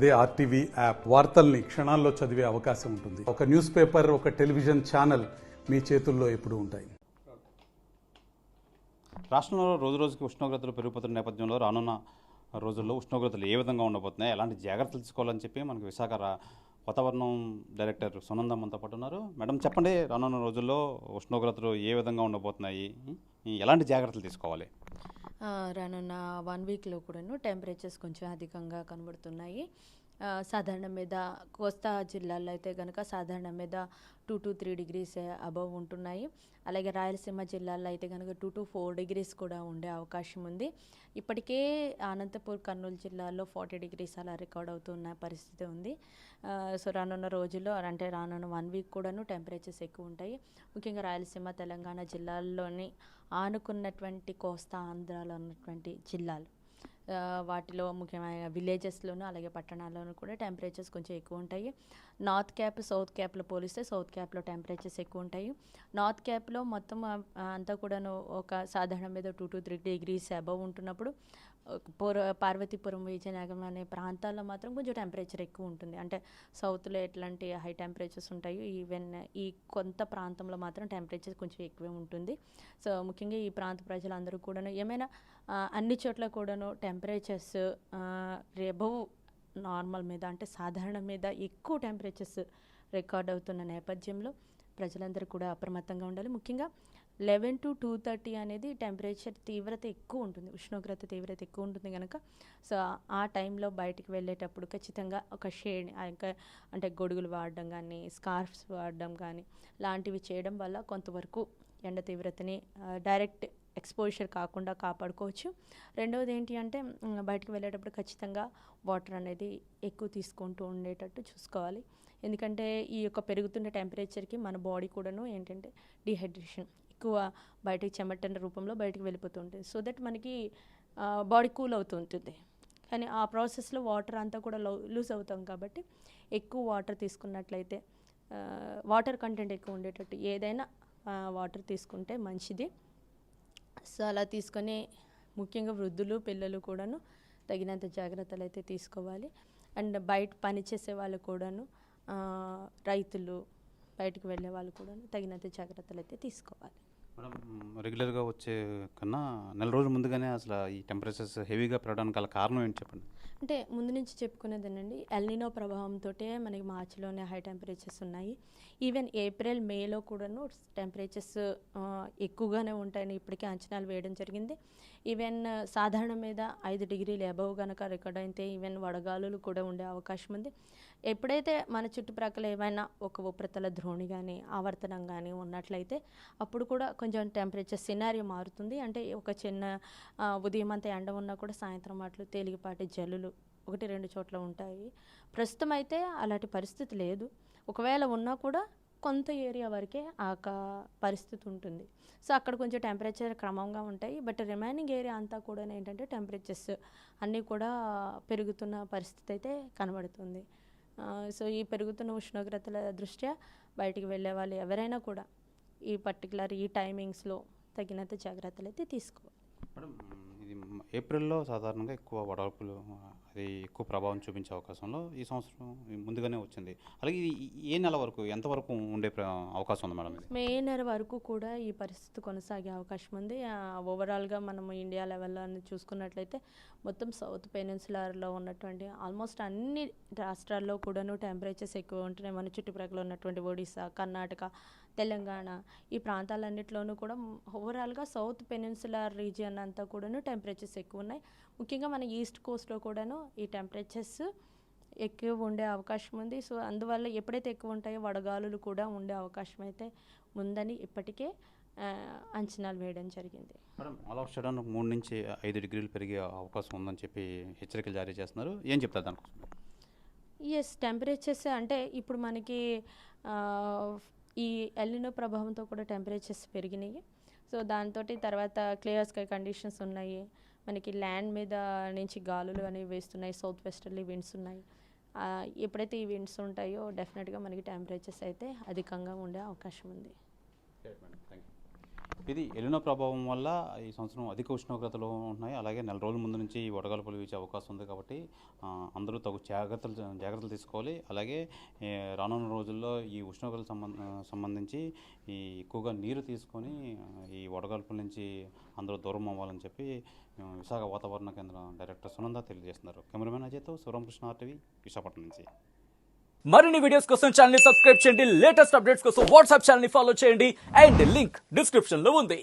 అదే RTV app వార్తల్ని క్షణాల్లో చదివే అవకాశం ఉంటుంది. ఒక న్యూస్ పేపర్, ఒక టెలివిజన్ ఛానల్ మీ చేతుల్లో ఎప్పుడూ ఉంటాయి. రాష్ట్రంలో రోజు రోజుకి ఉష్ణోగ్రతలు పెరిగిపోతున్న నేపథ్యంలో రానున్న రోజుల్లో ఉష్ణోగ్రతలు ఏ విధంగా ఉండబోతున్నాయి, ఎలాంటి జాగ్రత్తలు తీసుకోవాలని చెప్పి మనకు విశాఖ వాతావరణం డైరెక్టర్ సునంద మనతో పాటు ఉన్నారు. మేడం చెప్పండి, రానున్న రోజుల్లో ఉష్ణోగ్రతలు ఏ విధంగా ఉండబోతున్నాయి, ఎలాంటి జాగ్రత్తలు తీసుకోవాలి? రానున్న 1 వీక్లో కూడాను టెంపరేచర్స్ కొంచెం అధికంగా కనబడుతున్నాయి. సాధారణం మీద కోస్తా జిల్లాల్లో అయితే కనుక సాధారణం మీద 2 to 3 degrees అబవ్ ఉంటున్నాయి. అలాగే రాయలసీమ జిల్లాల్లో అయితే కనుక 2 to 4 degrees కూడా ఉండే అవకాశం ఉంది. ఇప్పటికే అనంతపూర్, కర్నూలు జిల్లాల్లో 40 degrees అలా రికార్డ్ అవుతున్న పరిస్థితి ఉంది. సో రానున్న రోజుల్లో అంటే రానున్న 1 వీక్ కూడాను టెంపరేచర్స్ ఎక్కువ ఉంటాయి. ముఖ్యంగా రాయలసీమ, తెలంగాణ జిల్లాల్లోని ఆనుకున్నటువంటి కోస్తా ఆంధ్రాలో ఉన్నటువంటి జిల్లాలు, వాటిలో ముఖ్యమైన విలేజెస్లోనూ అలాగే పట్టణాల్లోనూ కూడా టెంపరేచర్స్ కొంచెం ఎక్కువ ఉంటాయి. నార్త్ క్యాప్, సౌత్ క్యాప్లో పోలిస్తే సౌత్ క్యాప్లో టెంపరేచర్స్ ఎక్కువ ఉంటాయి. నార్త్ క్యాప్లో మొత్తం అంతా కూడాను ఒక సాధారణ మీద 2 to 3 degrees అబవ్ ఉంటున్నప్పుడు పార్వతీపురం, విజయనగరం అనే ప్రాంతాల్లో మాత్రం కొంచెం టెంపరేచర్ ఎక్కువ ఉంటుంది. అంటే సౌత్లో ఎట్లాంటి హై టెంపరేచర్స్ ఉంటాయో ఈవెన్ ఈ కొంత ప్రాంతంలో మాత్రం టెంపరేచర్ కొంచెం ఎక్కువే ఉంటుంది. సో ముఖ్యంగా ఈ ప్రాంత ప్రజలందరూ కూడాను ఏమైనా అన్ని చోట్ల కూడాను టెంపరేచర్స్ అబవ్ నార్మల్ మీద అంటే సాధారణ మీద ఎక్కువ టెంపరేచర్స్ రికార్డ్ అవుతున్న నేపథ్యంలో ప్రజలందరూ కూడా అప్రమత్తంగా ఉండాలి. ముఖ్యంగా 11 to 2:30 అనేది టెంపరేచర్ తీవ్రత ఎక్కువ ఉంటుంది, ఉష్ణోగ్రత తీవ్రత ఎక్కువ ఉంటుంది కనుక సో ఆ టైంలో బయటికి వెళ్ళేటప్పుడు ఖచ్చితంగా ఒక షేడ్ అంటే గొడుగులు వాడడం కానీ, స్కార్ఫ్స్ వాడడం కానీ లాంటివి చేయడం వల్ల కొంతవరకు ఎండ తీవ్రతని డైరెక్ట్ ఎక్స్పోజర్ కాకుండా కాపాడుకోవచ్చు. రెండవది ఏంటి అంటే బయటకు వెళ్ళేటప్పుడు ఖచ్చితంగా వాటర్ అనేది ఎక్కువ తీసుకుంటూ ఉండేటట్టు చూసుకోవాలి. ఎందుకంటే ఈ యొక్క పెరుగుతున్న టెంపరేచర్కి మన బాడీ కూడాను ఏంటంటే డిహైడ్రేషన్ ఎక్కువ బయటకు చెమటన రూపంలో బయటకు వెళ్ళిపోతూ ఉంటుంది. సో దట్ మనకి బాడీ కూల్ అవుతూ ఉంటుంది. కానీ ఆ ప్రాసెస్లో వాటర్ అంతా కూడా లూజ్ అవుతాం కాబట్టి ఎక్కువ వాటర్ తీసుకున్నట్లయితే వాటర్ కంటెంట్ ఎక్కువ ఉండేటట్టు ఏదైనా వాటర్ తీసుకుంటే మంచిది. సో అలా తీసుకొని ముఖ్యంగా వృద్ధులు, పిల్లలు కూడాను తగినంత జాగ్రత్తలు అయితే తీసుకోవాలి. అండ్ బయట పనిచేసే వాళ్ళు కూడాను, రైతులు, బయటకు వెళ్ళే వాళ్ళు కూడాను తగినంత జాగ్రత్తలు అయితే తీసుకోవాలి. మేడం, రెగ్యులర్గా వచ్చే కన్నా నెల రోజుల ముందుగానే అసలు ఈ టెంపరేచర్స్ హెవీగా పెరగడానికి గల కారణం ఏంటి చెప్పండి? అంటే ముందు నుంచి చెప్పుకునేదేనండి, ఎల్నినో ప్రభావంతో మనకి మార్చిలోనే హై టెంపరేచర్స్ ఉన్నాయి. ఈవెన్ ఏప్రిల్, మేలో కూడాను టెంపరేచర్స్ ఎక్కువగానే ఉంటాయని ఇప్పటికే అంచనాలు వేయడం జరిగింది. ఈవెన్ సాధారణ మీద 5 degrees అబవ్ కనుక రికార్డ్ అయితే ఈవెన్ వడగాలులు కూడా ఉండే అవకాశం ఉంది. ఎప్పుడైతే మన చుట్టుప్రక్కల ఏమైనా ఒక ఉపరితల ద్రోణి కానీ, ఆవర్తనం కానీ ఉన్నట్లయితే అప్పుడు కూడా కొంచెం టెంపరేచర్ సినారియో మారుతుంది. అంటే ఒక చిన్న ఉదయం అంతా ఎండ ఉన్నా కూడా సాయంత్రం అట్లు తేలికపాటి జల్లులు 1-2 చోట్ల ఉంటాయి. ప్రస్తుతం అయితే అలాంటి పరిస్థితి లేదు. ఒకవేళ ఉన్నా కూడా కొంత ఏరియా వరకే ఆ పరిస్థితి ఉంటుంది. సో అక్కడ కొంచెం టెంపరేచర్ క్రమంగా ఉంటాయి. బట్ రిమైనింగ్ ఏరియా అంతా కూడా ఏంటంటే టెంపరేచర్స్ అన్నీ కూడా పెరుగుతున్న పరిస్థితి అయితే కనబడుతుంది. సో ఈ పెరుగుతున్న ఉష్ణోగ్రతల దృష్ట్యా బయటికి వెళ్ళే వాళ్ళు ఎవరైనా కూడా ఈ పర్టికులర్ ఈ టైమింగ్స్లో తగినంత జాగ్రత్తలు అయితే తీసుకోవాలి. మేడం, ఇది ఏప్రిల్లో సాధారణంగా ఎక్కువ వడగాల్పులు అది ఎక్కువ ప్రభావం చూపించే అవకాశంలో ఈ సంవత్సరం ముందుగానే వచ్చింది. అలాగే ఏ నెల వరకు ఎంతవరకు ఉండే అవకాశం ఉంది మేడం? మే నెల వరకు కూడా ఈ పరిస్థితి కొనసాగే అవకాశం ఉంది. ఓవరాల్గా మనము ఇండియా లెవెల్లో చూసుకున్నట్లయితే మొత్తం సౌత్ పెనిన్సులార్లో ఉన్నటువంటి ఆల్మోస్ట్ అన్ని రాష్ట్రాల్లో కూడాను టెంపరేచర్స్ ఎక్కువ ఉంటున్నాయి. మన చుట్టుప్రక్కల ఉన్నటువంటి ఒడిశా, కర్ణాటక, తెలంగాణ ఈ ప్రాంతాలన్నింటిలోనూ కూడా ఓవరాల్గా సౌత్ పెనిన్సులార్ రీజియన్ అంతా కూడాను టెంపరేచర్స్ ఎక్కువ ఉన్నాయి. ముఖ్యంగా మన ఈస్ట్ కోస్ట్లో కూడాను ఈ టెంపరేచర్స్ ఎక్కువ ఉండే అవకాశం ఉంది. సో అందువల్ల ఎప్పుడైతే ఎక్కువ ఉంటాయో వడగాలులు కూడా ఉండే అవకాశం అయితే ఉందని ఇప్పటికే అంచనాలు వేయడం జరిగింది. మేడం, ఆల్ ఆఫ్ సడన్ 3 నుంచి 5 degrees పెరిగే అవకాశం ఉందని చెప్పి హెచ్చరికలు జారీ చేస్తున్నారు. ఏం చెప్తారు దానికోసం? ఎస్, టెంపరేచర్స్ అంటే ఇప్పుడు మనకి ఈ ఎల్నినో ప్రభావంతో కూడా టెంపరేచర్స్ పెరిగినాయి. సో దాంతో తర్వాత క్లియర్ స్కై కండిషన్స్ ఉన్నాయి. మనకి ల్యాండ్ మీద నుంచి గాలులు అనేవి వేస్తున్నాయి, సౌత్ వెస్టర్లీ విండ్స్ ఉన్నాయి. ఎప్పుడైతే ఈ విండ్స్ ఉంటాయో డెఫినెట్గా మనకి టెంపరేచర్స్ అయితే అధికంగా ఉండే అవకాశం ఉంది. ఇది ఎలినో ప్రభావం వల్ల ఈ సంవత్సరం అధిక ఉష్ణోగ్రతలు ఉన్నాయి. అలాగే నెల రోజుల ముందు నుంచి ఈ వడగాల్పులు వీచే అవకాశం ఉంది. కాబట్టి అందరూ తగు జాగ్రత్తలు తీసుకోవాలి. అలాగే రానున్న రోజుల్లో ఈ ఉష్ణోగ్రతల సంబంధించి ఈ ఎక్కువగా నీరు తీసుకొని ఈ వడగాల్పుల నుంచి అందరూ దూరం అవ్వాలని చెప్పి విశాఖ వాతావరణ కేంద్రం డైరెక్టర్ సునంద తెలియజేస్తున్నారు. కెమెరామెన్ అజయ్తో శివరామకృష్ణ RTV విశాఖపట్నం నుంచి. మరిన్ని వీడియోస్ కోసం ఛానల్ ని సబ్స్క్రైబ్ చేయండి. లేటెస్ట్ అప్డేట్స్ కోసం వాట్సాప్ ఛానల్ ని ఫాలో చేయండి. అండ్ లింక్ డిస్క్రిప్షన్ లో ఉంది.